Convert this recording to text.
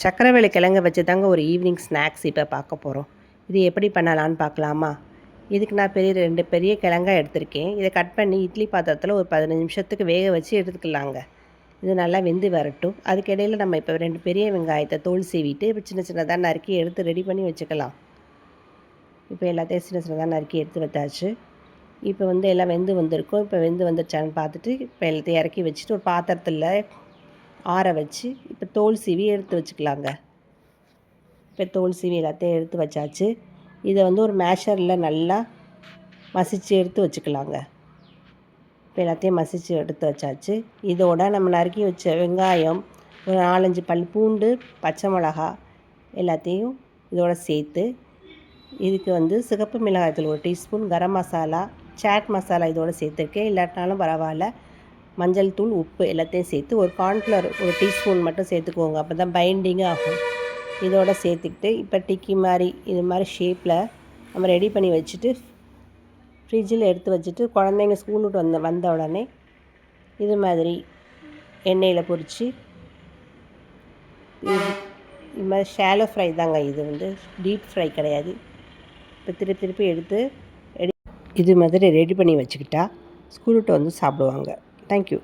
சக்கரவள்ளி கிழங்க வச்சு தாங்க ஒரு ஈவினிங் ஸ்நாக்ஸ் இப்போ பார்க்க போகிறோம். இது எப்படி பண்ணலான்னு பார்க்கலாமா? இதுக்கு நான் 2 பெரிய கிழங்காக எடுத்திருக்கேன். இதை கட் பண்ணி இட்லி பாத்திரத்தில் ஒரு 15 நிமிஷத்துக்கு வேக வச்சு எடுத்துக்கலாங்க. இது நல்லா வெந்து வரட்டும். அதுக்கு இடையில் நம்ம இப்போ 2 பெரிய வெங்காயத்தை தோல் சீவிட்டு இப்போ சின்ன சின்னதாக நறுக்கி எடுத்து ரெடி பண்ணி வச்சுக்கலாம். இப்போ எல்லாத்தையும் சின்ன சின்னதாக நறுக்கி எடுத்து வச்சாச்சு. இப்போ எல்லாம் வெந்து வந்திருக்கும். இப்போ வெந்து வந்துருச்சான்னு பார்த்துட்டு இப்போ எல்லாத்தையும் இறக்கி வச்சுட்டு ஒரு பாத்திரத்தில் ஆற வச்சு இப்போ தோல் சீவி எடுத்து வச்சுக்கலாங்க. இப்போ தோல் சீவி எல்லாத்தையும் எடுத்து வச்சாச்சு. இதை ஒரு மேஷரில் நல்லா மசித்து எடுத்து வச்சுக்கலாங்க. இப்போ எல்லாத்தையும் மசித்து எடுத்து வச்சாச்சு. இதோட நம்ம நறுக்கி வச்ச வெங்காயம், ஒரு 4-5 பல் பூண்டு, பச்சை மிளகா எல்லாத்தையும் இதோட சேர்த்து இதுக்கு சிகப்பு மிளகாய்த்தூள் 1 டீஸ்பூன், கரம் மசாலா, சாட் மசாலா இதோட சேர்த்துருக்கேன். இல்லாட்டினாலும் பரவாயில்ல. மஞ்சள் தூள், உப்பு எல்லாத்தையும் சேர்த்து ஒரு கார்ன்ஃப்ளவர் 1 டீஸ்பூன் மட்டும் சேர்த்துக்கோங்க. அப்போ தான் பைண்டிங்காக ஆகும். இதோட சேர்த்துக்கிட்டு இப்போ டிக்கி மாதிரி இது மாதிரி ஷேப்பில் நம்ம ரெடி பண்ணி வச்சுட்டு ஃப்ரிட்ஜில் எடுத்து வச்சுட்டு குழந்தைங்க ஸ்கூல் விட்டு வந்த உடனே இது மாதிரி எண்ணெயில் பொரித்து இது மாதிரி ஷாலோ ஃப்ரை தாங்க. இது டீப் ஃப்ரை கிடையாது. இப்போ திருப்பி எடுத்து இது மாதிரி ரெடி பண்ணி வச்சுக்கிட்டா ஸ்கூல் விட்டு சாப்பிடுவாங்க. தேங்க்யூ.